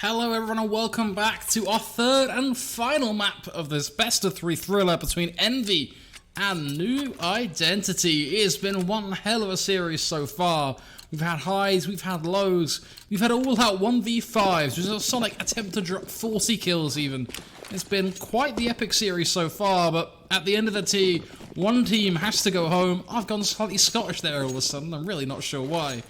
Hello everyone and welcome back to our third and final map of this best of 3 thriller between EnVy and New Identity. It has been one hell of a series so far. We've had highs, we've had lows, we've had all-out 1v5s, there's a Sonic attempt to drop 40 kills even. It's been quite the epic series so far, but at the end of the T, one team has to go home. I've gone slightly Scottish there all of a sudden, I'm really not sure why.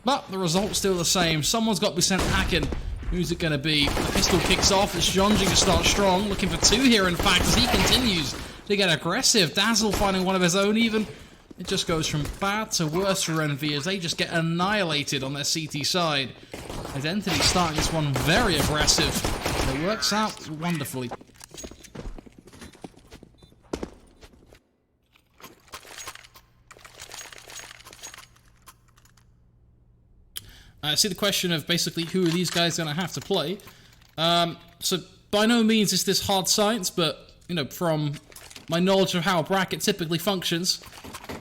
But the result's still the same, someone's got to be sent packing. Who's it going to be? The pistol kicks off, it's Jonji to start strong, looking for two here in fact as he continues to get aggressive. Dazzle finding one of his own even. It just goes from bad to worse for EnVy as they just get annihilated on their CT side. Identity starting this one very aggressive. It works out wonderfully. I see the question of basically who are these guys going to have to play. So by no means is this hard science, but you know, from my knowledge of how a bracket typically functions,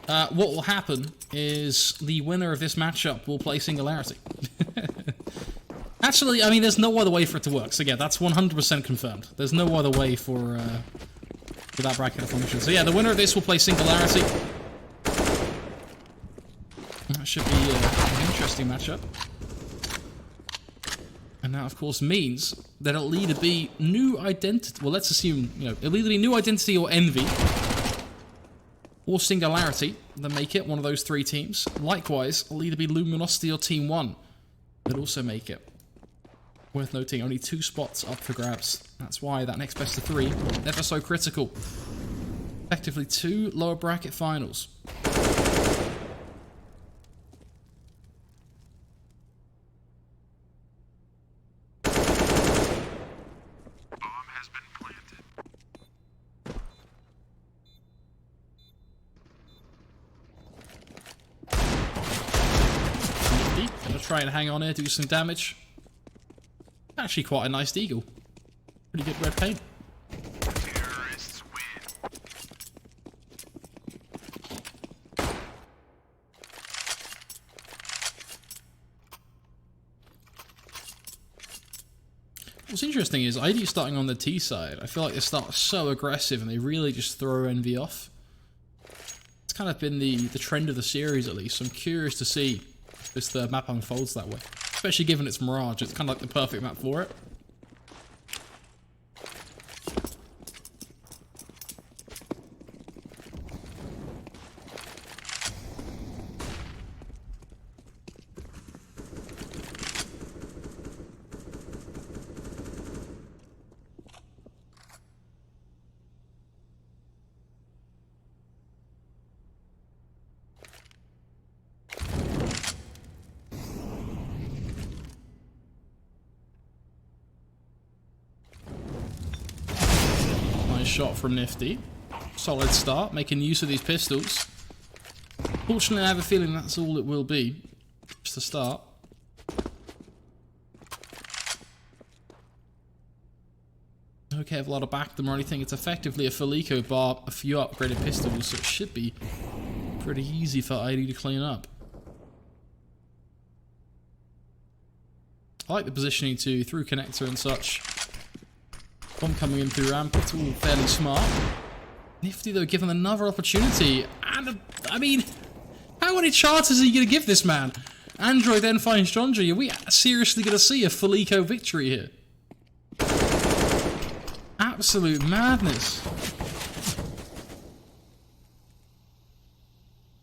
what will happen is the winner of this matchup will play Singularity. Actually, I mean, there's no other way for it to work. So yeah, that's 100% confirmed. There's no other way for that bracket to function. So yeah, the winner of this will play Singularity. That should be an interesting matchup. And that, of course, means that it'll either be New Identity. Well, let's assume, you know, it'll either be New Identity or EnVy, or Singularity that make it one of those three teams. Likewise, it'll either be Luminosity or Team 1 that also make it. Worth noting, only 2 spots up for grabs. That's why that next best of 3 ever so critical. Effectively 2 lower bracket finals. Try and hang on here, do some damage. Actually quite a nice deagle. Pretty good red paint. Terrorists win. What's interesting is ID starting on the T side. I feel like they start so aggressive and they really just throw EnVy off. It's kind of been the trend of the series at least. So I'm curious to see if the map unfolds that way. Especially given it's Mirage, it's kind of like the perfect map for it. Shot from Nifty. Solid start, making use of these pistols. Fortunately, I have a feeling that's all it will be. Just a start. Okay, I have a lot of back them or anything. It's effectively a Felico bar, a few upgraded pistols, so it should be pretty easy for ID to clean up. I like the positioning too, through connector and such. Bomb coming in through ramp, it's all fairly smart. Nifty though, given another opportunity, and I mean, how many chances are you going to give this man? Android then finds Jonji. Are we seriously going to see a Felico victory here? Absolute madness.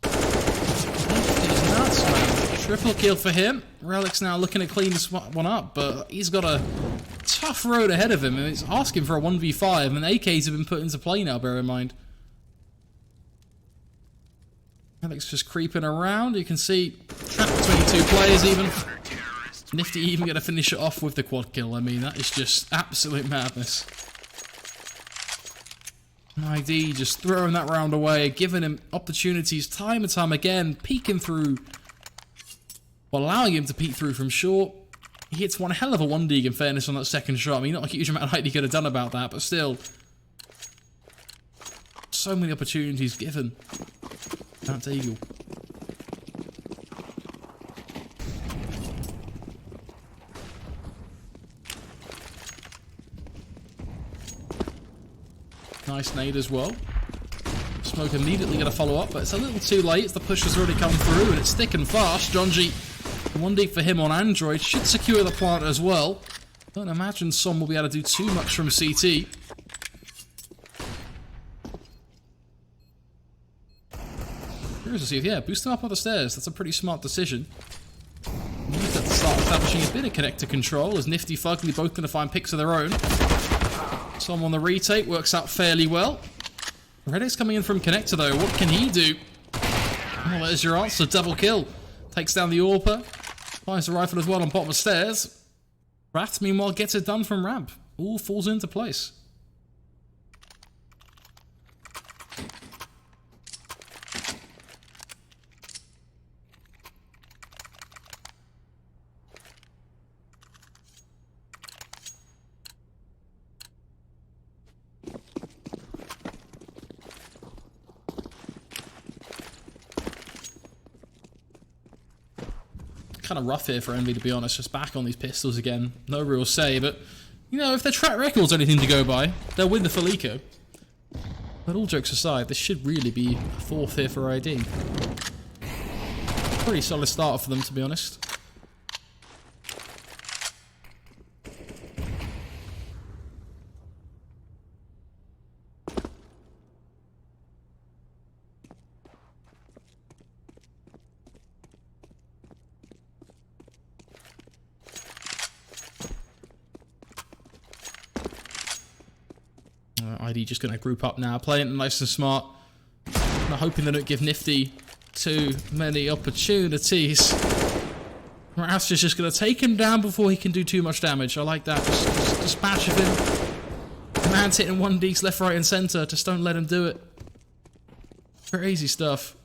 Nifty's nuts, man. Triple kill for him. Relic's now looking to clean this one up, but he's got a tough road ahead of him, and it's asking for a 1v5, and AKs have been put into play now, bear in mind. Alex just creeping around, you can see trapped between 2 players even. Nifty even going to finish it off with the quad kill, I mean, that is just absolute madness. ID just throwing that round away, giving him opportunities time and time again, peeking through, well, allowing him to peek through from short. He hits one hell of a 1-dig in fairness on that second shot. I mean, not a huge amount of height he could have done about that, but still. So many opportunities given. That's Eagle. Nice nade as well. Smoke immediately going to follow up, but it's a little too late. The push has already come through, and it's thick and fast. Jonji, 1 deep for him on Android, should secure the plant as well. Don't imagine Som will be able to do too much from CT. Curious to see if, yeah, boost him up on the stairs. That's a pretty smart decision. Need to start establishing a bit of connector control, as Nifty Fugly both going to find picks of their own. Som on the retake works out fairly well. Reddick's coming in from connector though. What can he do? Well, there's your answer. Double kill. Takes down the AWPer. Finds the rifle as well on bottom of stairs. Rat, meanwhile, gets it done from ramp. All falls into place. Kind of rough here for EnVy, to be honest. Just back on these pistols again. No real say, but you know, if their track record's anything to go by, they'll win the full eco. But all jokes aside, this should really be a 4th here for ID. Pretty solid starter for them, to be honest. ID just going to group up now, playing it nice and smart. I'm hoping they don't give Nifty too many opportunities. Mirage is just going to take him down before he can do too much damage. I like that. Just dispatch of him. Man's hitting 1Ds left, right and centre. Just don't let him do it. Crazy stuff.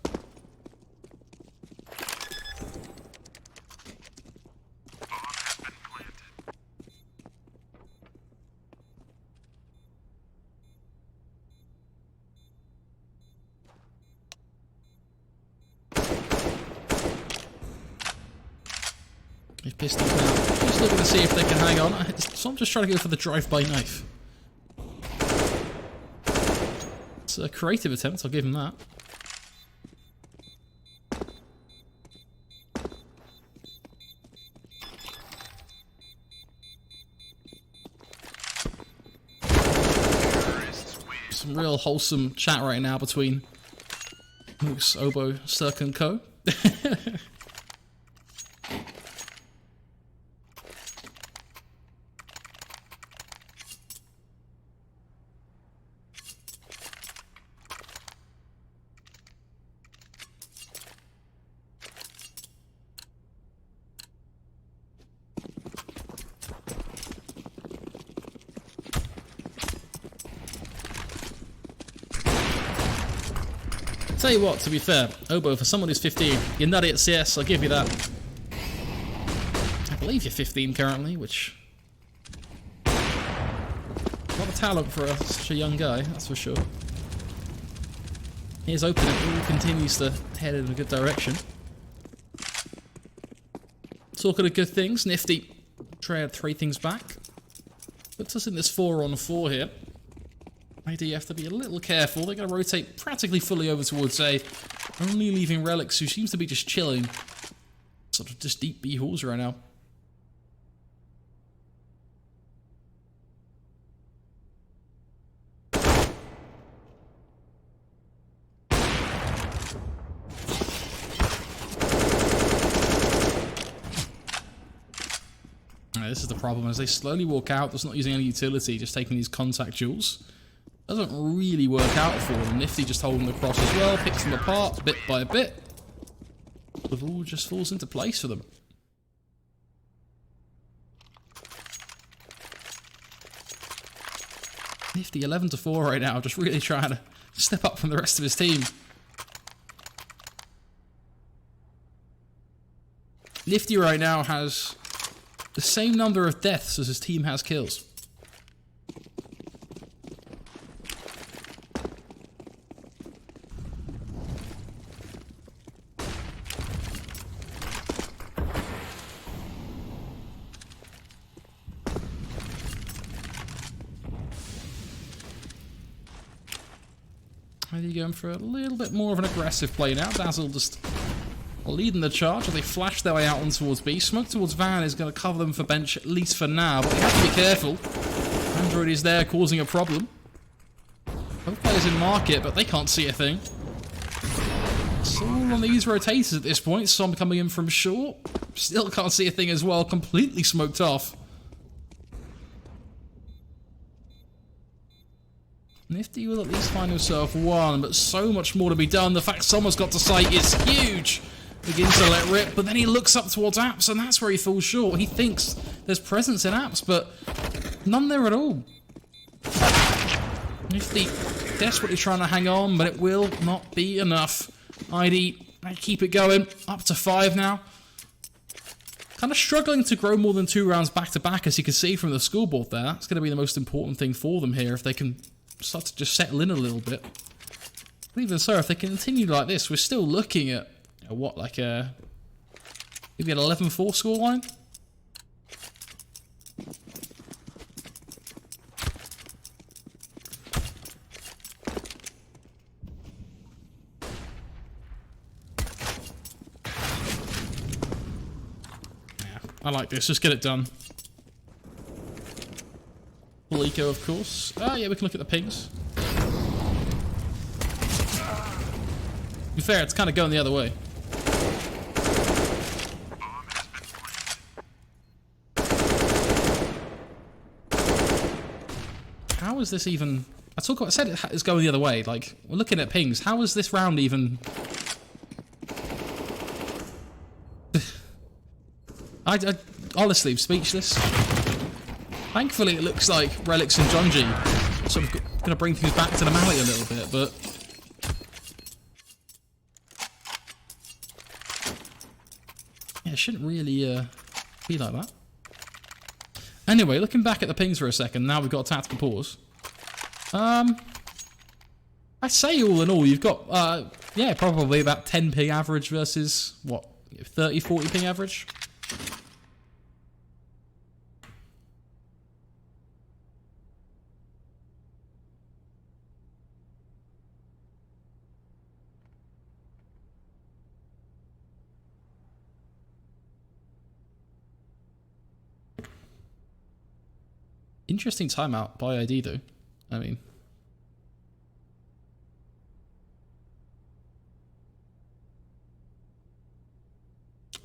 They've pissed him now. Just looking to see if they can hang on. So I'm just trying to go for the drive-by knife. It's a creative attempt, I'll give him that. Some real wholesome chat right now between Moose, Oboe, Cirque and Co. Tell you what, to be fair, Oboe, for someone who's 15, you're nutty at CS, I'll give you that. I believe you're 15 currently, which... a lot of talent for such a young guy, that's for sure. Here's open, it all continues to head in a good direction. Talking of good things, Nifty tried 3 things back. Puts us in this 4-on-4 here. ID have to be a little careful. They're going to rotate practically fully over towards A, only leaving Relics, who seems to be just chilling. Sort of just deep B halls right now. This is the problem, as they slowly walk out, that's not using any utility, just taking these contact duels. Doesn't really work out for them. Nifty just holding the cross as well, picks them apart bit by bit. It all just falls into place for them. Nifty 11-4 right now, just really trying to step up from the rest of his team. Nifty right now has the same number of deaths as his team has kills. Maybe going for a little bit more of an aggressive play now. Dazzle just leading the charge as they flash their way out on towards B. Smoke towards Van is going to cover them for bench, at least for now, but they have to be careful. Android is there causing a problem. Both players in market, but they can't see a thing. It's all on these rotators at this point. Som coming in from short. Still can't see a thing as well. Completely smoked off. Nifty will at least find himself one, but so much more to be done. The fact someone's got to sight is huge. Begins to let rip, but then he looks up towards Apps, and that's where he falls short. He thinks there's presence in Apps, but none there at all. Nifty desperately trying to hang on, but it will not be enough. ID, they keep it going. Up to 5 now. Kind of struggling to grow more than 2 rounds back to back, as you can see from the scoreboard there. That's going to be the most important thing for them here, if they can start to just settle in a little bit. But even so, if they continue like this, we're still looking at, what, like a... maybe an 11-4 scoreline? I like this, just get it done. Full eco, of course. Oh yeah, we can look at the pings. To be fair, it's kind of going the other way. How is this even... I said it's going the other way, like, we're looking at pings. How is this round even... I honestly am speechless. Thankfully, it looks like Relics and Jonji sort of going to bring things back to normality a little bit, but... yeah, it shouldn't really be like that. Anyway, looking back at the pings for a second, now we've got a tactical pause. I'd say all in all, you've got, yeah, probably about 10 ping average versus, what, 30, 40 ping average? Interesting timeout by ID though. I mean,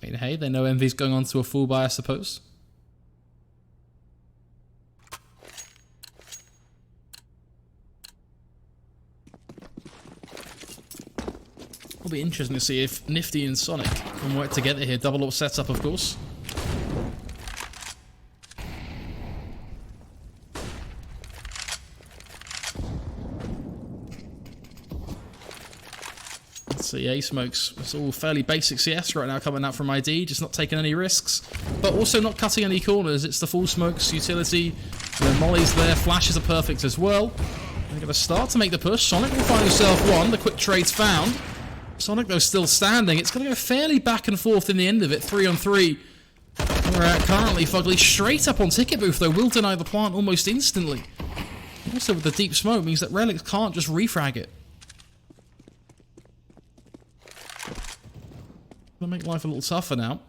hey, they know EnVy's going on to a full buy, I suppose. It'll be interesting to see if Nifty and Sonic can work together here. Double up setup, of course. So yeah, smokes. It's all fairly basic CS right now coming out from ID, just not taking any risks, but also not cutting any corners. It's the full smokes utility. The mollies there, flashes are perfect as well. They're going to start to make the push. Sonic will find himself one. The quick trade's found. Sonic though still standing. It's going to go fairly back and forth in the end of it. 3-on-3. We're currently Fugly straight up on ticket booth though. Will deny the plant almost instantly. Also with the deep smoke means that Relics can't just refrag it. Gonna make life a little tougher now.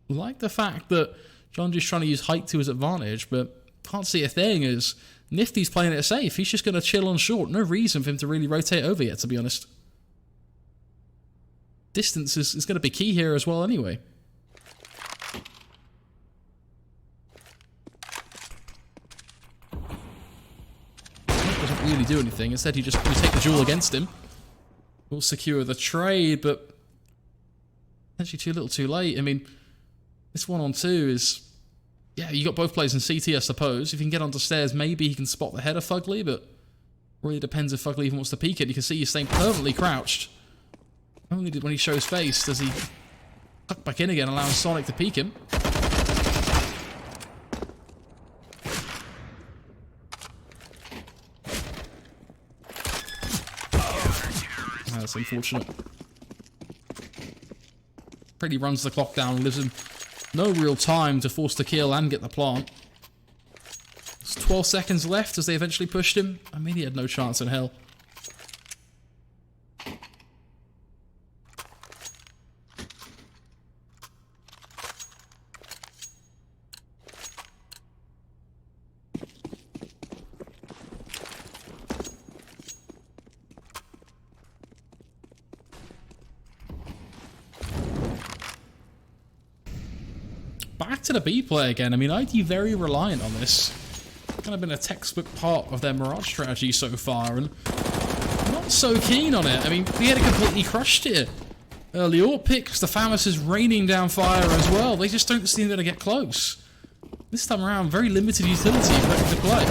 Like the fact that Jonji's trying to use height to his advantage, but can't see a thing as Nifty's playing it safe. He's just going to chill on short. No reason for him to really rotate over yet, to be honest. Distance is going to be key here as well anyway. Doesn't really do anything. Instead, we take the duel against him. We'll secure the trade, but actually too little too late. I mean, this 1-on-2 is... yeah, you got both players in CT, I suppose. If you can get onto stairs, maybe he can spot the head of Fugly, but really depends if Fugly even wants to peek it. You can see he's staying perfectly crouched. Only when he shows face does he tuck back in again, allowing Sonic to peek him. That's unfortunate. Pretty runs the clock down, lives him no real time to force the kill and get the plant. There's 12 seconds left as they eventually pushed him. I mean, he had no chance in hell. back to the B play again. I mean, ID very reliant on this. Kind of been a textbook part of their Mirage strategy so far, and not so keen on it. I mean, we had it completely crushed here. Early AWP picks, the FAMAS is raining down fire as well. They just don't seem to get close. This time around, very limited utility ready to play.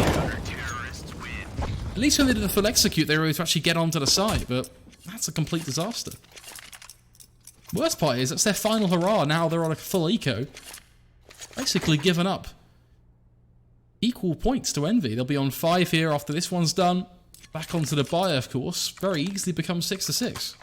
At least when they did a full execute, they were able to actually get onto the site, but that's a complete disaster. Worst part is, that's their final hurrah. Now they're on a full eco. Basically given up. Equal points to EnVy. They'll be on 5 here after this one's done. Back onto the buy, of course. Very easily becomes 6-6.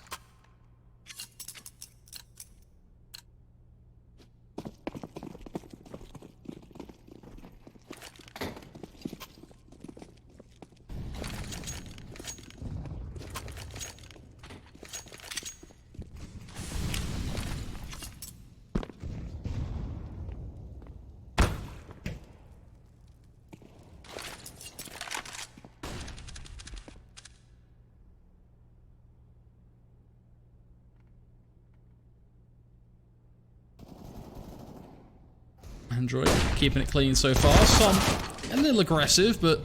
Android keeping it clean so far. Some a little aggressive, but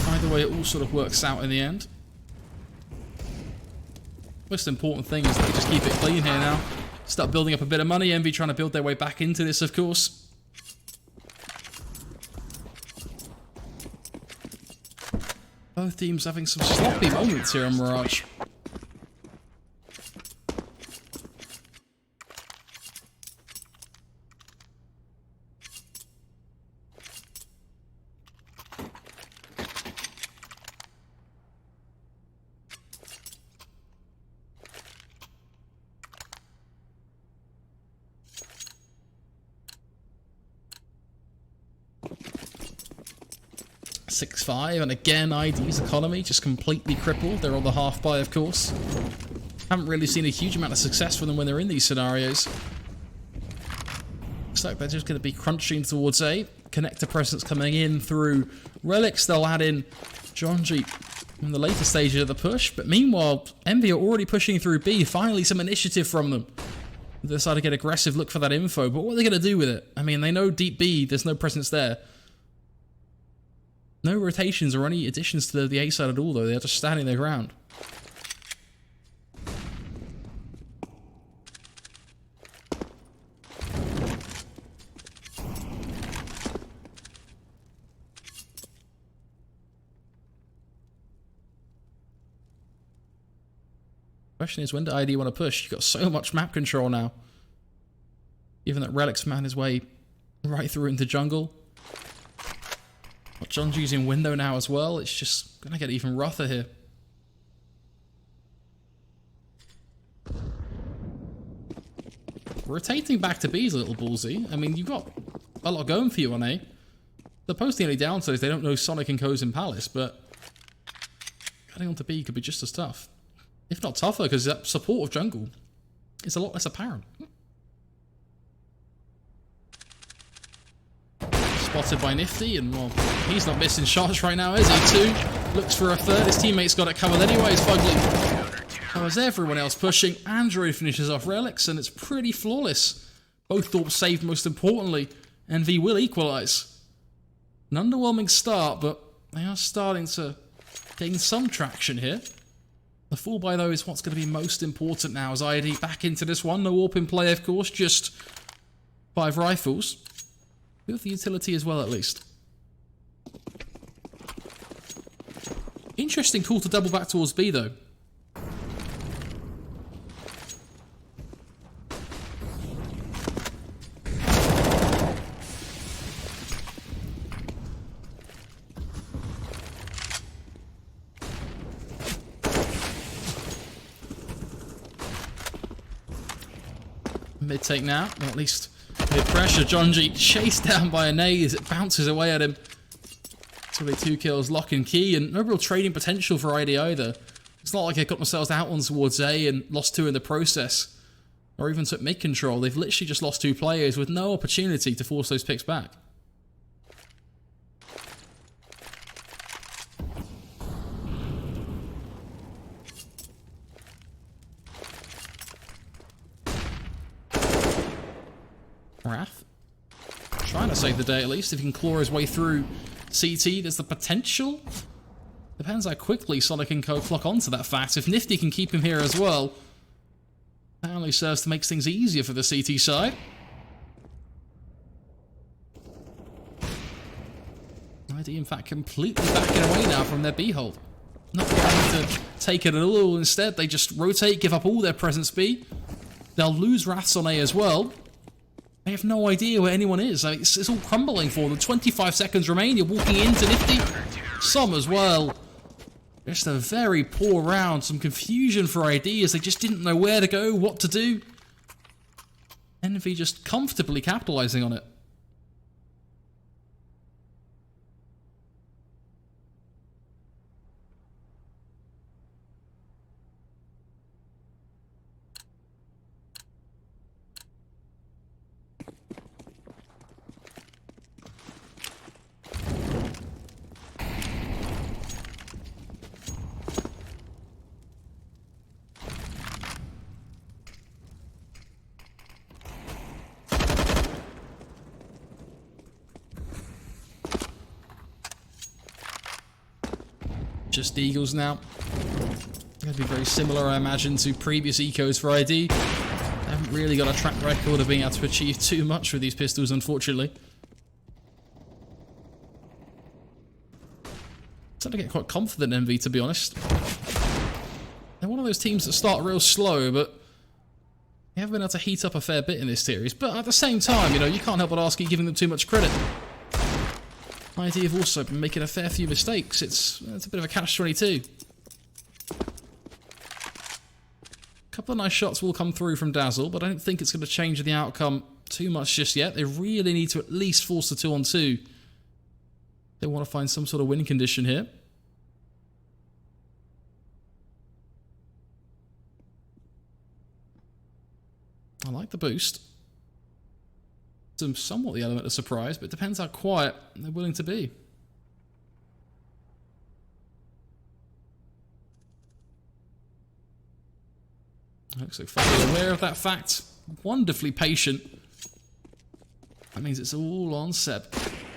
either way it all sort of works out in the end. Most important thing is that they just keep it clean here now. Start building up a bit of money. EnVy trying to build their way back into this, of course. Both teams having some sloppy moments here on Mirage. .65, and again ID's economy just completely crippled. They're on the half buy, of course. Haven't really seen a huge amount of success from them when they're in these scenarios. Looks like they're just going to be crunching towards A. Connector presence coming in through Relics. They'll add in Jonji in the later stages of the push, but meanwhile EnVy are already pushing through B. Finally some initiative from them. They decide to get aggressive, look for that info, but what are they going to do with it? I mean, they know deep B, there's no presence there. No rotations or any additions to the A side at all, though. They're just standing their ground. Question is, when do ID want to push? You've got so much map control now. Given that Relic's man his way right through into jungle. John's using window now as well. It's just going to get even rougher here. Rotating back to B is a little ballsy. I mean, you've got a lot going for you on A. Supposed the only downside is they don't know Sonic and Co's in Palace, but cutting onto B could be just as tough. If not tougher, because that support of jungle is a lot less apparent. Spotted by Nifty, and well, he's not missing shots right now, is he? 2 looks for a third. His teammate's got it covered anyways. Fugly. How's everyone else pushing? Android finishes off Relics, and it's pretty flawless. Both thoughts saved, most importantly. EnVy will equalise. An underwhelming start, but they are starting to gain some traction here. The full buy, though, is what's going to be most important now as ID back into this one. No AWP in play, of course, just 5 rifles. With the utility as well, at least. Interesting call to double back towards B, though. Mid take now, or at least mid pressure. Jonji chased down by a nade as it bounces away at him. So they 2 kills, lock and key, and no real trading potential for ID either. It's not like they got themselves out on towards A and lost 2 in the process, or even took mid control. They've literally just lost 2 players with no opportunity to force those picks back. Wrath to save the day at least. If he can claw his way through CT, there's the potential. Depends how quickly Sonic and Co clock onto that fact. If Nifty can keep him here as well, that only serves to make things easier for the CT side. ID, in fact, completely backing away now from their B hold. Not trying to take it at all. Instead, they just rotate, give up all their presence B. They'll lose Wraths on A as well. They have no idea where anyone is. It's all crumbling for them. 25 seconds remain. You're walking into Nifty. Some as well. Just a very poor round. Some confusion for ID as they just didn't know where to go, what to do. EnVy just comfortably capitalizing on it. Just Eagles now. Going to be very similar, I imagine, to previous ecos for ID. They haven't really got a track record of being able to achieve too much with these pistols, unfortunately. Starting to get quite confident in EnVy, to be honest. They're one of those teams that start real slow, but they have been able to heat up a fair bit in this series. But at the same time, you know, you can't help but ask you giving them too much credit. ID have also been making a fair few mistakes. It's a bit of a catch-22. A couple of nice shots will come through from Dazzle, but I don't think it's going to change the outcome too much just yet. They really need to at least force the 2-on-2. They want to find some sort of win condition here. I like the boost. Somewhat the element of surprise, but it depends how quiet they're willing to be. Looks like fully aware of that fact. Wonderfully patient. That means it's all on Seb.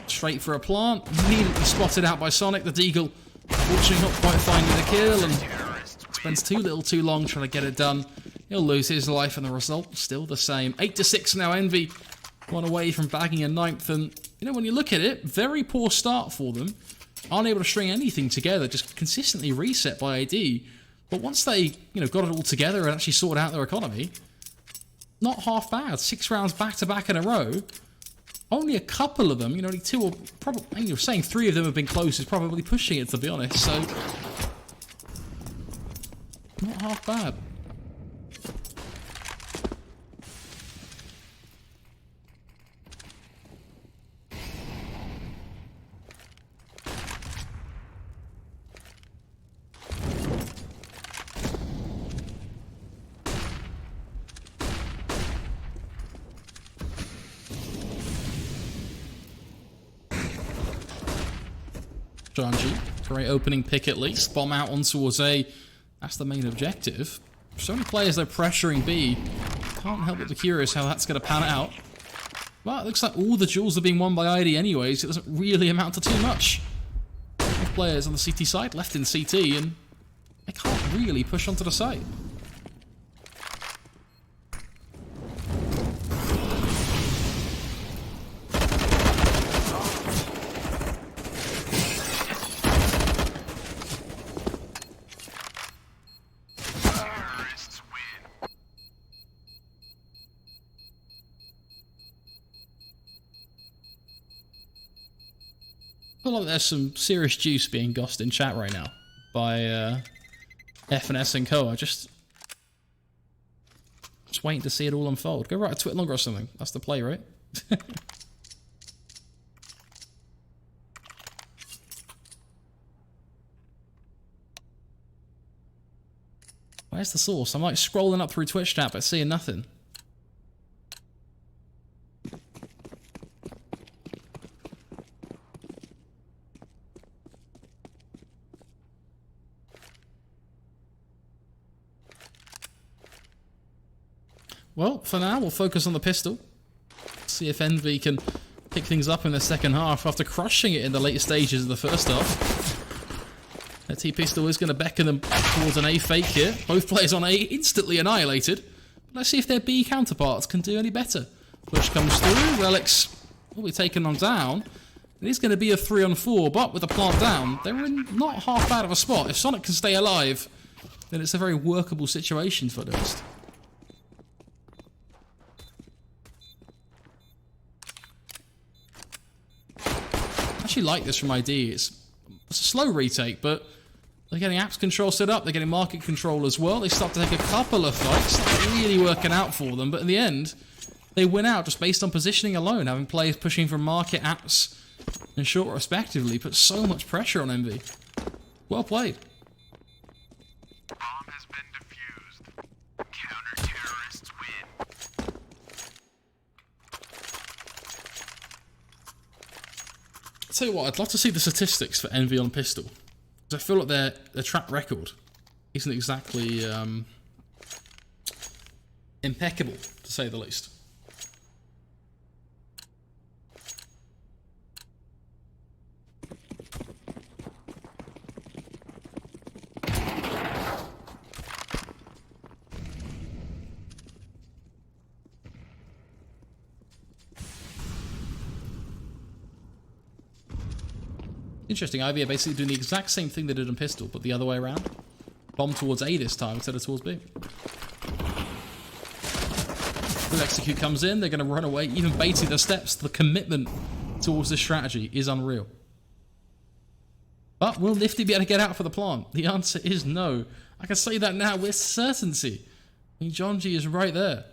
Straight for a plant. Immediately spotted out by Sonic. The Deagle, unfortunately not quite finding the kill, and spends too long trying to get it done. He'll lose his life, and the result still the same. 8-6 now. EnVy one away from bagging a 9th, and you know, when you look at it, very poor start for them. Aren't able to string anything together, just consistently reset by AD. But once they, you know, got it all together and actually sorted out their economy, not half bad. 6 rounds back to back in a row. Only a couple of them, you know, only 2 or probably, you're saying 3 of them have been close is probably pushing it, to be honest. So not half bad. Great opening pick at least. Bomb out on towards A. That's the main objective. So many players though pressuring B. Can't help but be curious how that's going to pan out. But it looks like all the duels are being won by ID anyways. It doesn't really amount to too much. 5 players on the CT side left in CT, and they can't really push onto the site. I feel like there's some serious juice being gossed in chat right now by F&S and Co. Just waiting to see it all unfold. Go write a tweet longer or something. That's the play, right? Where's the source? I'm like scrolling up through Twitch chat but seeing nothing. Well, for now, we'll focus on the pistol. See if EnVy can pick pick things up in the second half after crushing it in the later stages of the first half. That T-Pistol is going to beckon them towards an A fake here. Both players on A instantly annihilated. Let's see if their B counterparts can do any better. Push comes through. Relics will be taken on down. It is going to be a 3-on-4, but with the plant down, they're in not half bad of a spot. If Sonic can stay alive, then it's a very workable situation for Dust. I actually like this from ID. It's a slow retake, but they're getting apps control set up, they're getting market control as well. They start to take a couple of fights, not really working out for them, but in the end, they win out just based on positioning alone, having players pushing from market, apps, and short respectively, put so much pressure on EnVy. Well played. Bomb has been defused. Counter-terrorists win. I'll tell you what, I'd love to see the statistics for EnVy on pistol. Because I feel like their track record isn't exactly impeccable, to say the least. Interesting, EnVy are basically doing the exact same thing they did on pistol, but the other way around. Bomb towards A this time instead of towards B. When Execute comes in, they're going to run away, even baiting the steps. The commitment towards this strategy is unreal. But will Nifty be able to get out for the plant? The answer is no. I can say that now with certainty. I mean, John G is right there.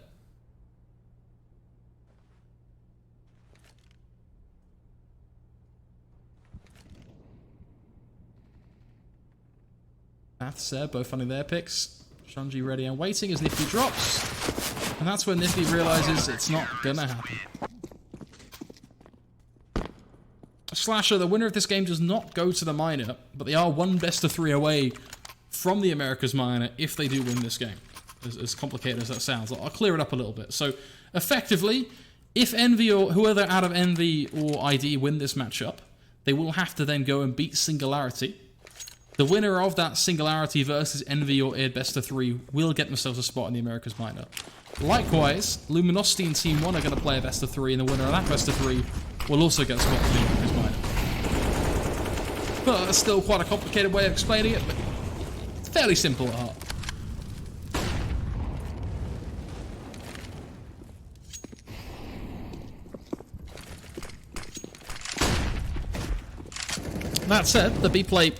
Math said, both funding their picks. Shunji ready and waiting as Nifty drops. And that's when Nifty realizes it's not gonna happen. Slasher, the winner of this game, does not go to the minor, but they are one best of 3 away from the Americas minor if they do win this game. As complicated as that sounds. I'll clear it up a little bit. So, effectively, if EnVy or whoever out of EnVy or ID win this matchup, they will have to then go and beat Singularity. The winner of that Singularity versus EnVy or id best of 3 will get themselves a spot in the Americas minor. Likewise, Luminosity and Team 1 are going to play a best of 3, and the winner of that best of 3 will also get a spot in the Americas minor. But that's still quite a complicated way of explaining it, but it's fairly simple at heart. That said, the B play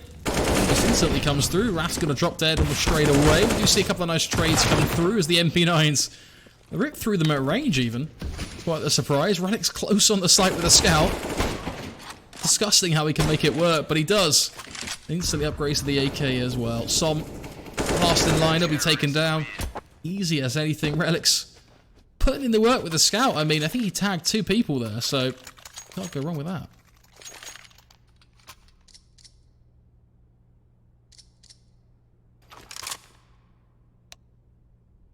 instantly comes through. Raph's going to drop dead almost straight away. We do see a couple of nice trades come through as the MP9s rip through them at range even. Quite a surprise. Relic's close on the site with a scout. Disgusting how he can make it work, but he does. Instantly upgrades to the AK as well. Som, last in line, he'll be taken down. Easy as anything. Relic's putting in the work with the scout. I mean, I think he tagged 2 people there, so can't go wrong with that.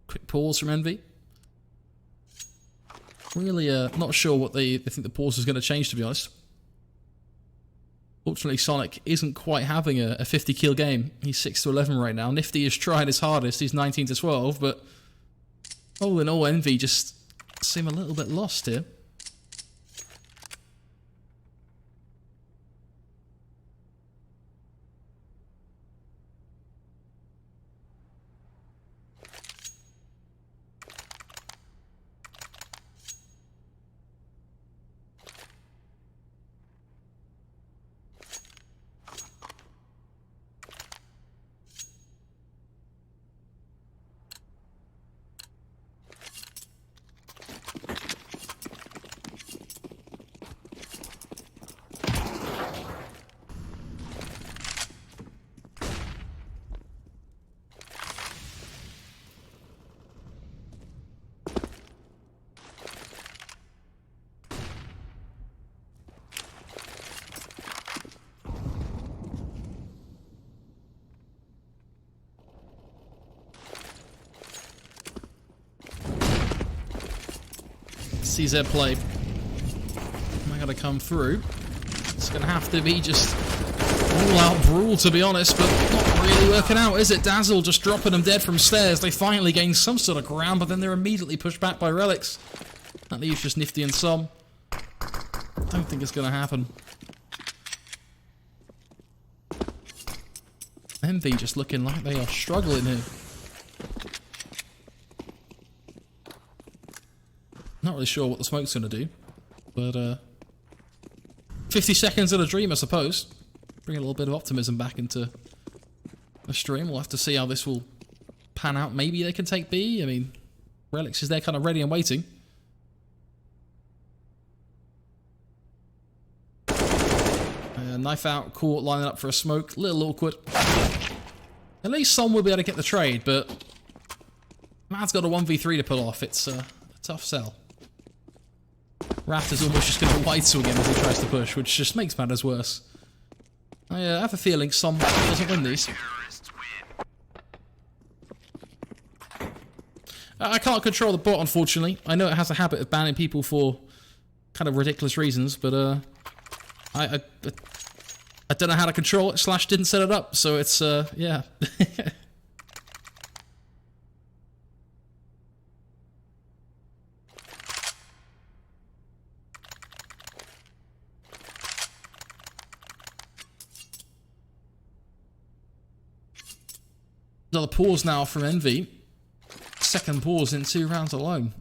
Quick pause from EnVy. Really not sure what they think the pause is going to change, to be honest. Fortunately, Sonic isn't quite having a 50 kill game. He's 6-11 right now. Nifty is trying his hardest. He's 19-12, but all in all, EnVy just seem a little bit lost here. CZ play. Oh my going to come through. It's going to have to be just all-out brawl, to be honest, but not really working out, is it? Dazzle just dropping them dead from stairs. They finally gain some sort of ground, but then they're immediately pushed back by relics. That leaves just Nifty and Som. Don't think it's going to happen. EnVy just looking like they are struggling here. Not really sure what the smoke's going to do, but 50 seconds of a dream, I suppose. Bring a little bit of optimism back into the stream. We'll have to see how this will pan out. Maybe they can take B. I mean, Relics is there kind of ready and waiting. Knife out, caught, lining up for a smoke. A little awkward. At least Som will be able to get the trade, but Mad's got a 1v3 to pull off. It's a tough sell. Rat is almost just going to wide swing him as he tries to push, which just makes matters worse. I have a feeling Som doesn't win these. I can't control the bot, unfortunately. I know it has a habit of banning people for kind of ridiculous reasons, but I don't know how to control it, / didn't set it up, so it's, yeah. Another pause now from EnVy. Second pause in 2 rounds alone.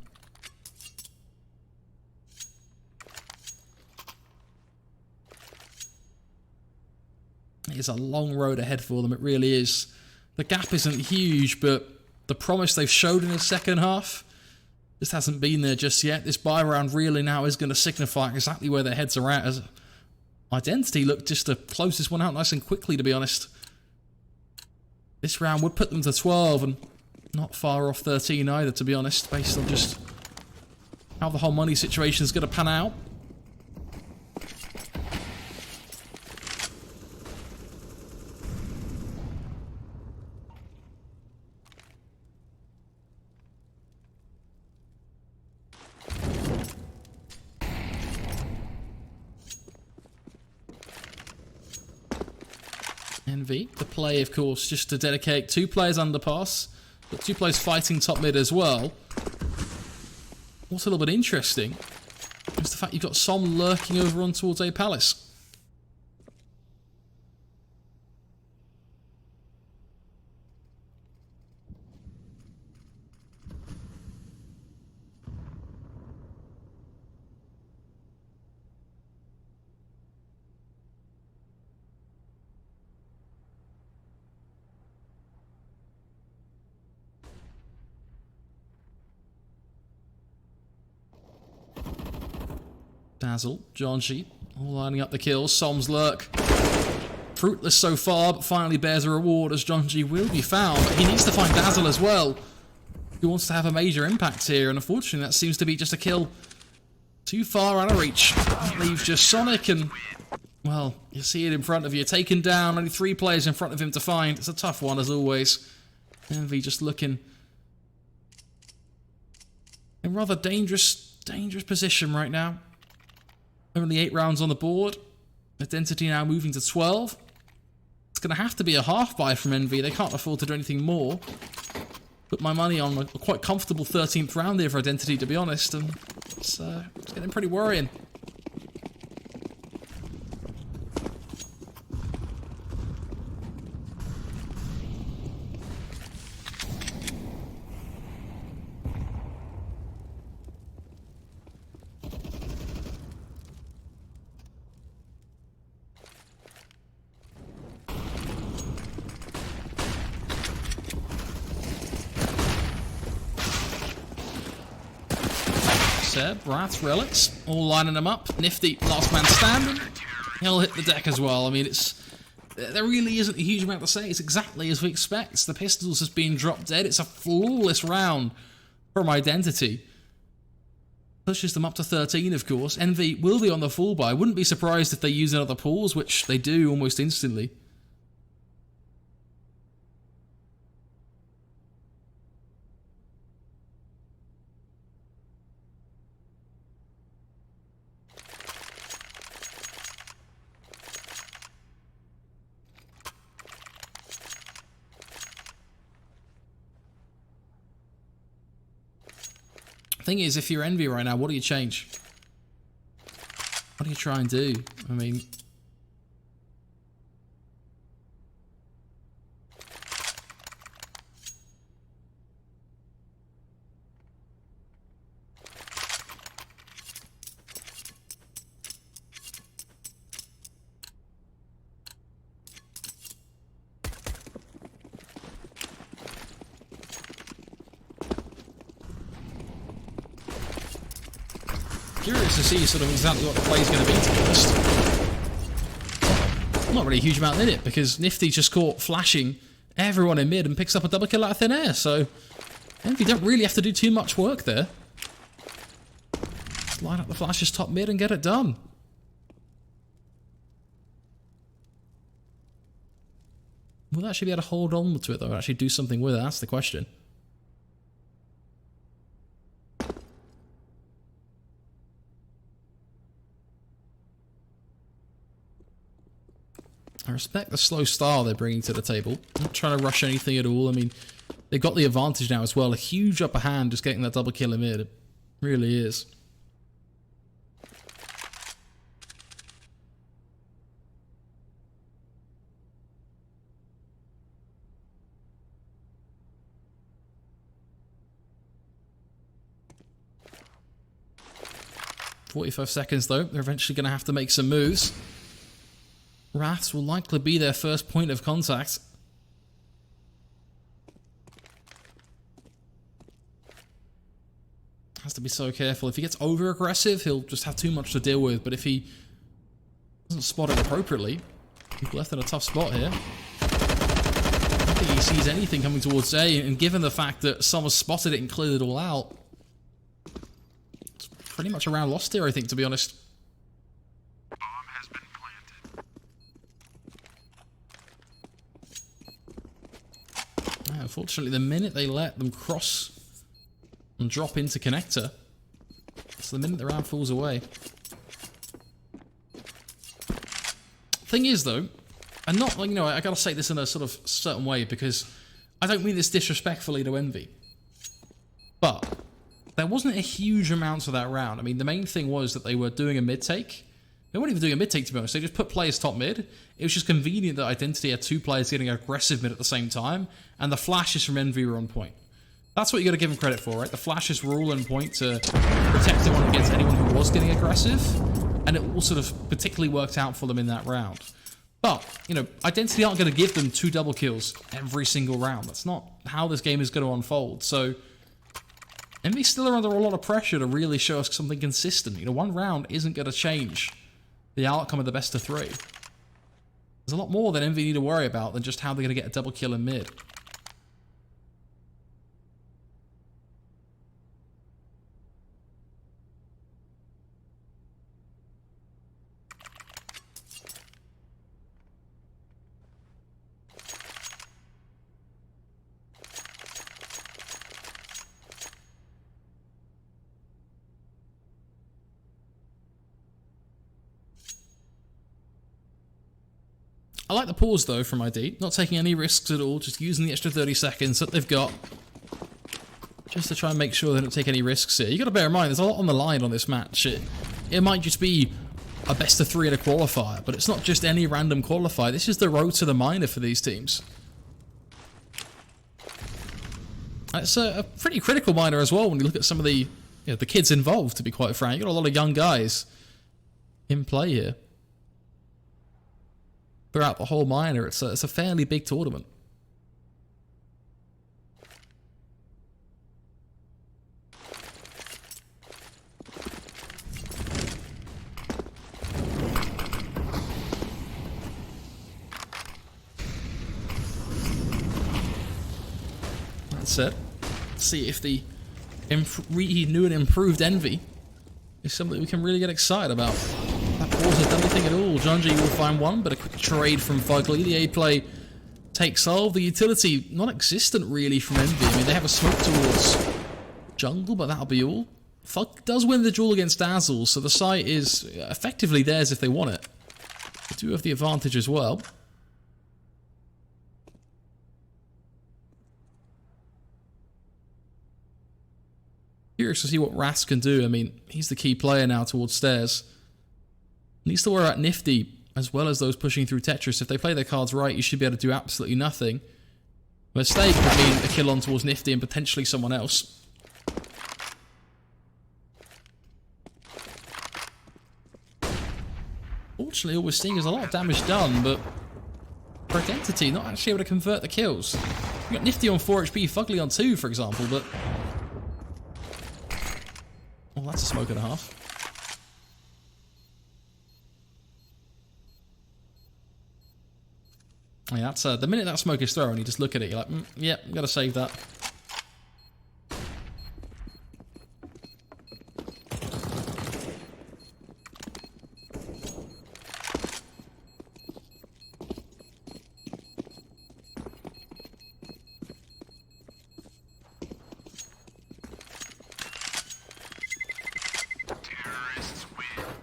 It's a long road ahead for them, it really is. The gap isn't huge, but the promise they've showed in the second half just hasn't been there just yet. This buy round really now is going to signify exactly where their heads are at, as Identity looked just to close this one out nice and quickly, to be honest. This round would put them to 12 and not far off 13 either, to be honest, based on just how the whole money situation is going to pan out. EnVy, the play, of course, just to dedicate 2 players underpass, but 2 players fighting top mid as well. What's a little bit interesting is the fact you've got Som lurking over on towards A Palace. Dazzle, Jonji, all lining up the kills. Som's lurk. Fruitless so far, but finally bears a reward as Jonji will be found. But he needs to find Dazzle as well. He wants to have a major impact here, and unfortunately that seems to be just a kill too far out of reach. That leaves just Sonic and, well, you see it in front of you. Taken down, only 3 players in front of him to find. It's a tough one as always. EnVy just looking in rather dangerous position right now. Only 8 rounds on the board. Identity now moving to 12. It's going to have to be a half buy from EnVy. They can't afford to do anything more. Put my money on a quite comfortable 13th round here for Identity, to be honest. And it's getting pretty worrying. Seb, Wrath, Relics, all lining them up. Nifty, last man standing. He'll hit the deck as well. I mean, there really isn't a huge amount to say. It's exactly as we expect. The pistols has been dropped dead. It's a flawless round from Identity. Pushes them up to 13, of course. EnVy will be on the full buy. Wouldn't be surprised if they use another pause, which they do almost instantly. Thing is, if you're EnVy right now, what do you change? What do you try and do? I mean... Curious to see sort of exactly what the play is going to be, to be honest. Not really a huge amount in it, because Nifty just caught flashing everyone in mid and picks up a double kill out of thin air, so EnVy don't really have to do too much work there. Just line up the flashes top mid and get it done. Will they actually be able to hold on to it, though, and actually do something with it? That's the question. I respect the slow style they're bringing to the table. Not trying to rush anything at all. I mean, they've got the advantage now as well. A huge upper hand just getting that double kill in mid. It really is. "45 seconds though. They're eventually going to have to make some moves. Wraths will likely be their first point of contact. Has to be so careful. If he gets over aggressive, he'll just have too much to deal with. But if he doesn't spot it appropriately, he's left in a tough spot here. I don't think he sees anything coming towards A, and given the fact that someone spotted it and cleared it all out, it's pretty much a round lost here, I think, to be honest. Unfortunately, the minute they let them cross and drop into connector, it's the minute the round falls away. Thing is, though, and not, like, you know, I gotta say this in a sort of certain way, because I don't mean this disrespectfully to EnVy, but there wasn't a huge amount of that round. I mean, the main thing was that they were doing a mid-take. They weren't even doing a mid-take, to be honest. They just put players top mid. It was just convenient that Identity had two players getting aggressive mid at the same time, and the flashes from EnVy were on point. That's what you got to give them credit for, right? The flashes were all on point to protect everyone against anyone who was getting aggressive, and it all sort of particularly worked out for them in that round. But, you know, Identity aren't going to give them 2 double kills every single round. That's not how this game is going to unfold. So, EnVy still are under a lot of pressure to really show us something consistent. You know, one round isn't going to change the outcome of the best of 3. There's a lot more that EnVy need to worry about than just how they're going to get a double kill in mid. I like the pause, though, from ID. Not taking any risks at all, just using the extra 30 seconds that they've got, just to try and make sure they don't take any risks here. You got to bear in mind, there's a lot on the line on this match. It might just be a best of 3 in a qualifier, but it's not just any random qualifier. This is the road to the minor for these teams. It's a pretty critical minor as well when you look at some of the, the kids involved, to be quite frank. You've got a lot of young guys in play here. Throughout the whole minor, it's a fairly big tournament. That said, let's see if the new and improved EnVy is something we can really get excited about. Wasn't done anything at all. Junji will find one, but a quick trade from Fugly. The A play takes solve. The utility non-existent really from EnVy. I mean, they have a smoke towards jungle, but that'll be all. Fug does win the duel against Dazzle, so the site is effectively theirs if they want it. They do have the advantage as well. curious to see what Ras can do. I mean, he's the key player now towards stairs. Needs to worry about Nifty, as well as those pushing through Tetris. If they play their cards right, you should be able to do absolutely nothing. Mistake would mean a kill on towards Nifty and potentially someone else. Fortunately, all we're seeing is a lot of damage done, but for Identity, not actually able to convert the kills. We got Nifty on 4 HP, Fugly on 2, for example, but... well, that's a smoke and a half. Yeah, that's the minute that smoke is thrown, you just look at it, you're like, yeah, gotta save that. Terrorists win.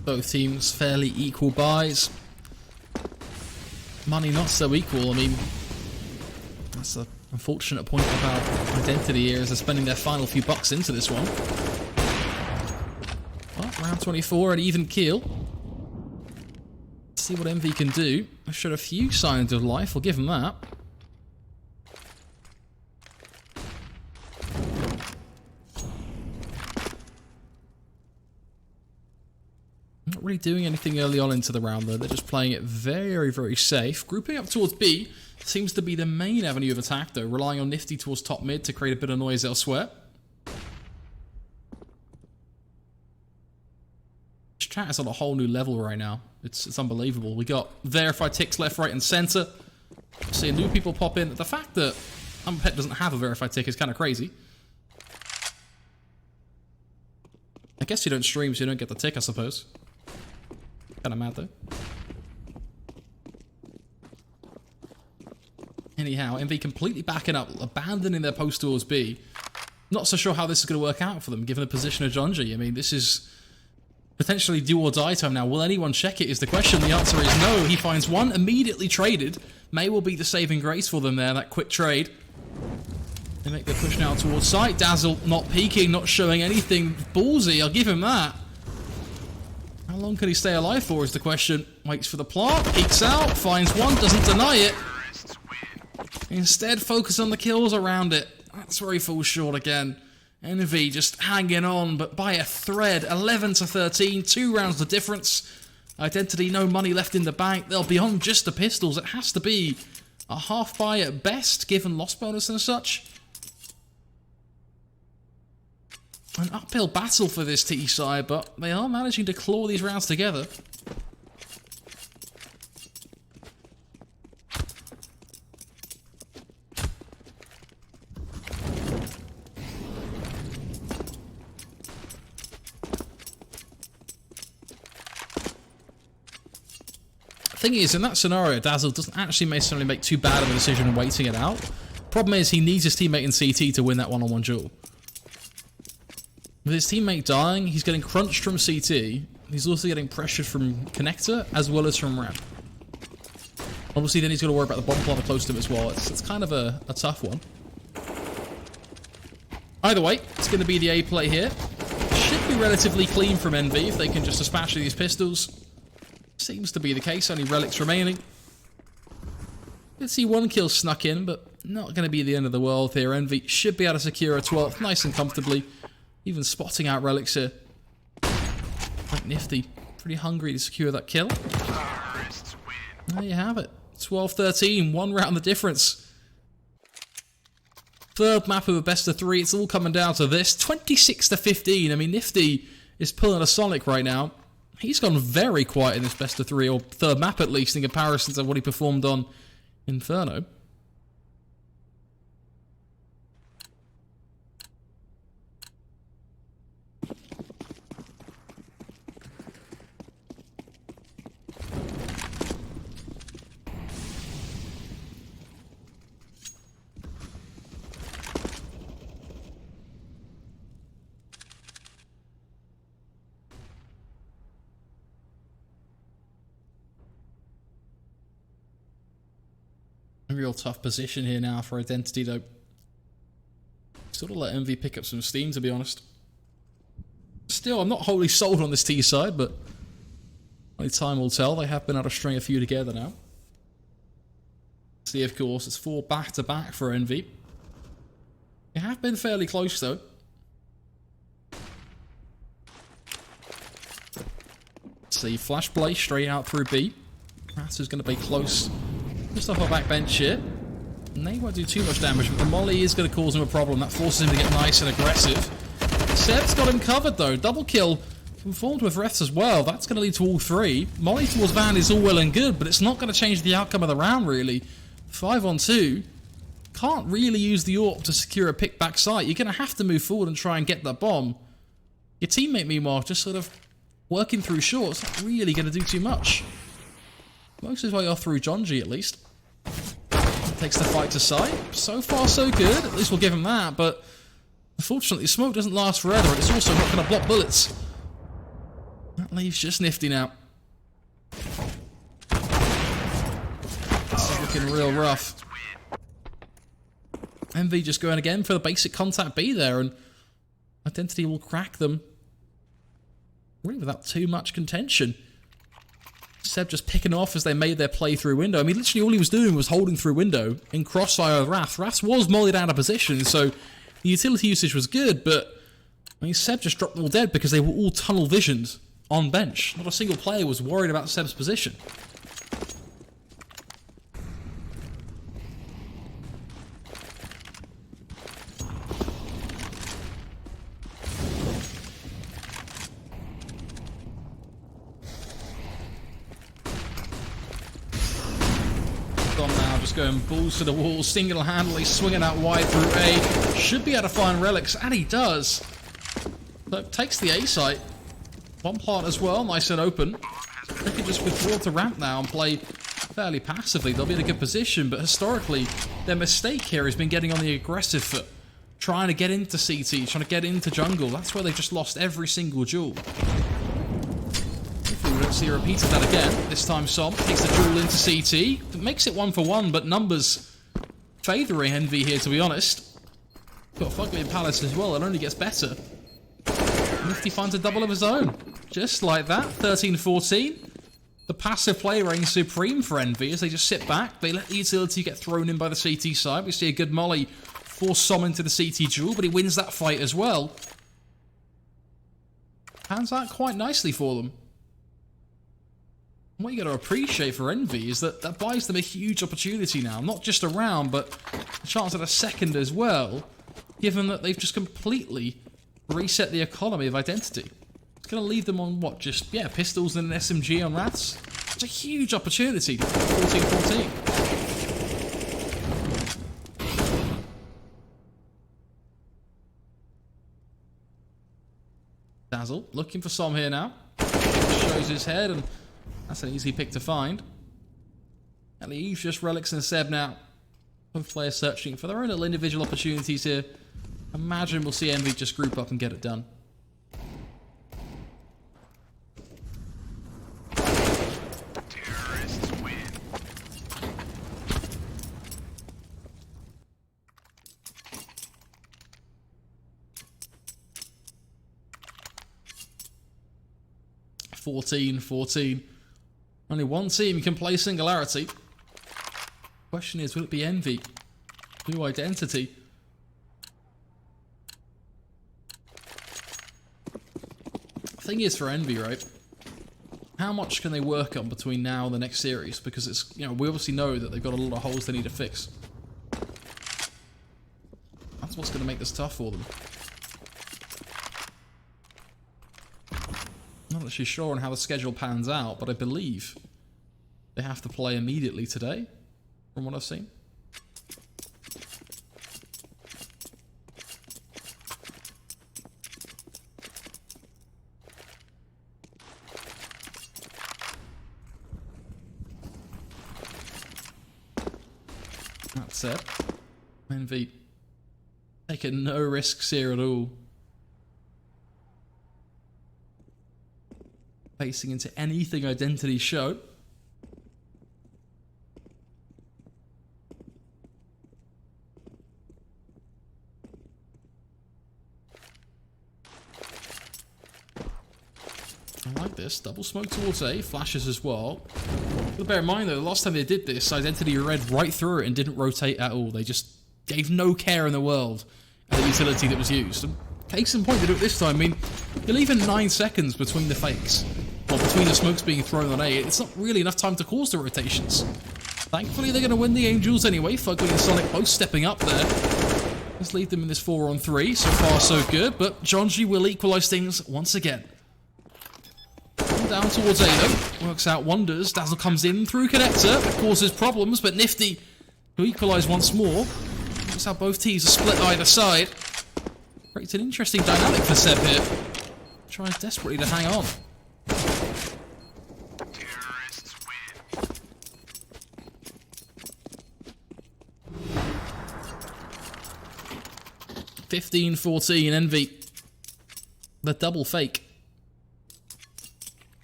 Both teams fairly equal buys. Money not so equal. I mean, that's the unfortunate point about Identity here, is they're spending their final few bucks into this one. Well, round 24, an even keel. Let's see what EnVy can do. They showed a few signs of life, we'll give them that. Not really doing anything early on into the round though, they're just playing it very, very safe. Grouping up towards B seems to be the main avenue of attack though, relying on Nifty towards top mid to create a bit of noise elsewhere. This chat is on a whole new level right now. It's unbelievable. We got verified ticks left, right and centre. Seeing new people pop in. The fact that Pet doesn't have a verified tick is kind of crazy. I guess you don't stream so you don't get the tick, I suppose. Kind of mad though. Anyhow, EnVy completely backing up, abandoning their post towards B. Not so sure how this is going to work out for them, given the position of Jonji. I mean, this is potentially do or die time now. Will anyone check it is the question. The answer is no. He finds one, immediately traded. May well be the saving grace for them there, that quick trade. They make their push now towards site. Dazzle not peeking, not showing anything ballsy. I'll give him that. How long can he stay alive for is the question. Waits for the plot, peeks out, finds one, doesn't deny it. Instead, focus on the kills around it. That's where he falls short again. EnVy just hanging on, but by a thread. 11 to 13, 2 rounds the difference. Identity, no money left in the bank. They'll be on just the pistols. It has to be a half buy at best, given loss bonus and such. An uphill battle for this T side, but they are managing to claw these rounds together. Thing is, in that scenario, Dazzle doesn't actually necessarily make too bad of a decision in waiting it out. Problem is, he needs his teammate in CT to win that one-on-one duel. With his teammate dying, he's getting crunched from CT. He's also getting pressured from Connector, as well as from Ramp. Obviously, then he's got to worry about the bomb plotter close to him as well. It's kind of a tough one. Either way, it's going to be the A play here. Should be relatively clean from EnVy if they can just dispatch these pistols. Seems to be the case, only relics remaining. Let's see one kill snuck in, but not going to be the end of the world here. EnVy should be able to secure a 12th nice and comfortably. Even spotting out relics here. Quite nifty. Pretty hungry to secure that kill. There you have it. 12-13, 1 round the difference. Third map of a best of 3. It's all coming down to this. 26-15. I mean, Nifty is pulling a Sonic right now. He's gone very quiet in this best of 3, or third map at least, in comparison to what he performed on Inferno. A real tough position here now for Identity, though. Sort of let EnVy pick up some steam, to be honest. Still, I'm not wholly sold on this T side, but only time will tell. They have been able to string a few together now. See, of course, it's 4 back-to-back for EnVy. They have been fairly close, though. See, flash play straight out through B. Rat is going to be close, just off our backbench here. And they won't do too much damage, but the molly is going to cause him a problem. That forces him to get nice and aggressive. Seb's got him covered, though. Double kill confirmed with refs as well. That's going to lead to all 3. Molly towards Van is all well and good, but it's not going to change the outcome of the round, really. 5 on 2. Can't really use the AWP to secure a pick back site. You're going to have to move forward and try and get that bomb. Your teammate, meanwhile, just sort of working through shorts. Not really going to do too much. Most of his way off through John G, at least. Takes the fight to site. So far, so good. At least we'll give him that, but unfortunately, smoke doesn't last forever, and it's also not going to block bullets. That leaves just Nifty now. This is looking real rough. EnVy just going again for the basic contact B there, and Identity will crack them really without too much contention. Seb just picking off as they made their play through window. I mean, literally all he was doing was holding through window in crossfire with Wrath. Wrath was mollied out of position, so the utility usage was good, but I mean, Seb just dropped them all dead because they were all tunnel visioned on bench. Not a single player was worried about Seb's position. Going balls to the wall, single-handedly swinging out wide through A. Should be able to find relics, and he does. So takes the A site. One plant as well, nice and open. They can just withdraw to ramp now and play fairly passively. They'll be in a good position, but historically, their mistake here has been getting on the aggressive foot. Trying to get into CT, trying to get into jungle. That's where they've just lost every single duel. We don't see a repeat of that again. This time Som takes the duel into CT. It makes it 1-for-1, but numbers favouring EnVy here, to be honest. Got Fugly and Palace as well. It only gets better. Nifty finds a double of his own. Just like that. 13-14. The passive play reigns supreme for EnVy as they just sit back. They let the utility get thrown in by the CT side. We see a good molly force Som into the CT duel, but he wins that fight as well. Pans out quite nicely for them. What you got to appreciate for EnVy is that buys them a huge opportunity now. Not just a round, but a chance at a second as well, given that they've just completely reset the economy of Identity. It's going to leave them on, what, just, yeah, pistols and an SMG on Rats? It's a huge opportunity. 14-14. Dazzle, looking for Som here now. Shows his head, and that's an easy pick to find. At least just Relics and Seb now. Both players searching for their own little individual opportunities here. Imagine we'll see EnVy just group up and get it done. Terrorists win. $14-14. Only one team can play Singularity. Question is, will it be EnVy? New Identity? Thing is for EnVy, right? How much can they work on between now and the next series? Because it's, you know, we obviously know that they've got a lot of holes they need to fix. That's what's going to make this tough for them. Not actually sure on how the schedule pans out, but I believe they have to play immediately today, from what I've seen. That said, EnVy taking no risks here at all. Facing into anything Identity show. this. Double smoke towards A, flashes as well. But bear in mind though, the last time they did this, Identity read right through it and didn't rotate at all. They just gave no care in the world at the utility that was used. And case in point, they do it this time. I mean, you're leaving 9 seconds between the fakes. Well, between the smokes being thrown on A, it's not really enough time to cause the rotations. Thankfully, they're going to win the Angels anyway. Fugly and Sonic both stepping up there. Let's leave them in this 4-on-3. So far, so good. But Jonji will equalise things once again. Down towards A though. Works out wonders. Dazzle comes in through connector. Causes problems, but Nifty will equalise once more. That's how both teams are split either side. Creates an interesting dynamic for Seb here. Tries desperately to hang on. Terrorists win. 15-14 EnVy. The double fake.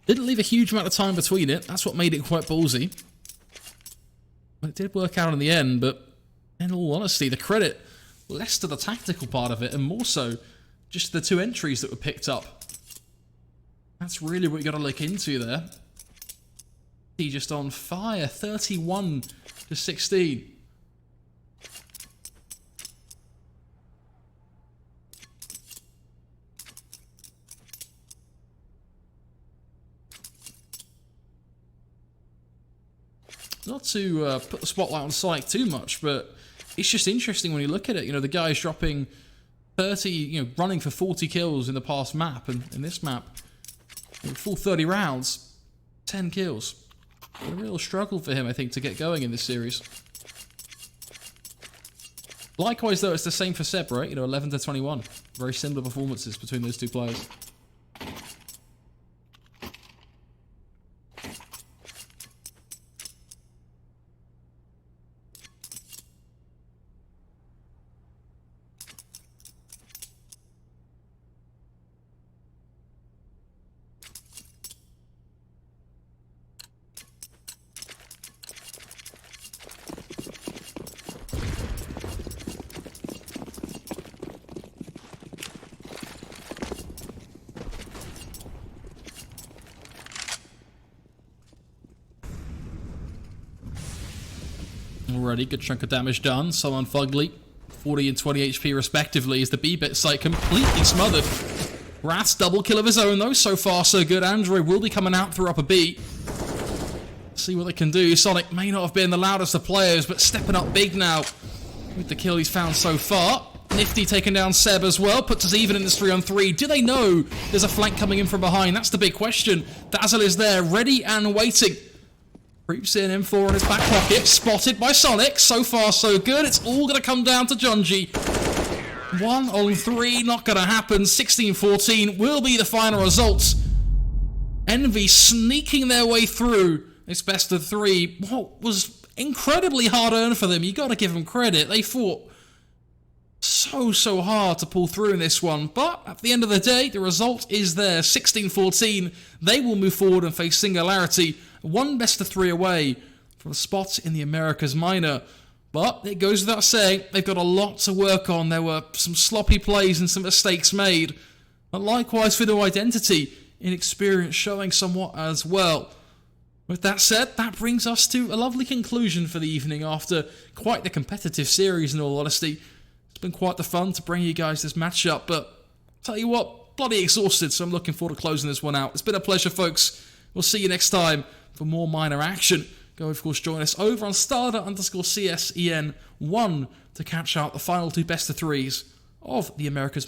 Didn't leave a huge amount of time between it. That's what made it quite ballsy. But it did work out in the end, but in all honesty, the credit less to the tactical part of it and more so just the 2 entries that were picked up. That's really what you got to look into there. He just on fire, 31-16. Not to put the spotlight on Sonic too much, but it's just interesting when you look at it. You know, the guy's dropping 30, you know, running for 40 kills in the past map, and in this map, full 30 rounds, 10 kills. A real struggle for him, I think, to get going in this series. Likewise, though, it's the same for Seb, right? You know, 11-21. Very similar performances between those two players. Already, good chunk of damage done. Someone Fugly, 40 and 20 HP respectively, as the B-bit site completely smothered. Wrath's double kill of his own though, so far so good. Android will be coming out through upper B. See what they can do. Sonic may not have been the loudest of players, but stepping up big now with the kill he's found so far. Nifty taking down Seb as well, puts us even in this 3-on-3. Do they know there's a flank coming in from behind? That's the big question. Dazzle is there, ready and waiting. Creeps in, M4 in his back pocket, spotted by Sonic. So far, so good. It's all going to come down to Jonji. 1-on-3, not going to happen. 16-14 will be the final results. EnVy sneaking their way through this best of 3. What was incredibly hard-earned for them. You got to give them credit. They fought so hard to pull through in this one. But at the end of the day, the result is there. 16-14. They will move forward and face Singularity. 1 best of 3 away from a spot in the Americas Minor. But it goes without saying, they've got a lot to work on. There were some sloppy plays and some mistakes made. But likewise for their Identity, inexperience showing somewhat as well. With that said, that brings us to a lovely conclusion for the evening after quite the competitive series in all honesty. It's been quite the fun to bring you guys this matchup, but I'll tell you what, bloody exhausted, so I'm looking forward to closing this one out. It's been a pleasure, folks. We'll see you next time for more minor action. Go, of course, join us over on Starladder_CSEN1 to catch out the final 2 best of 3s of the Americas.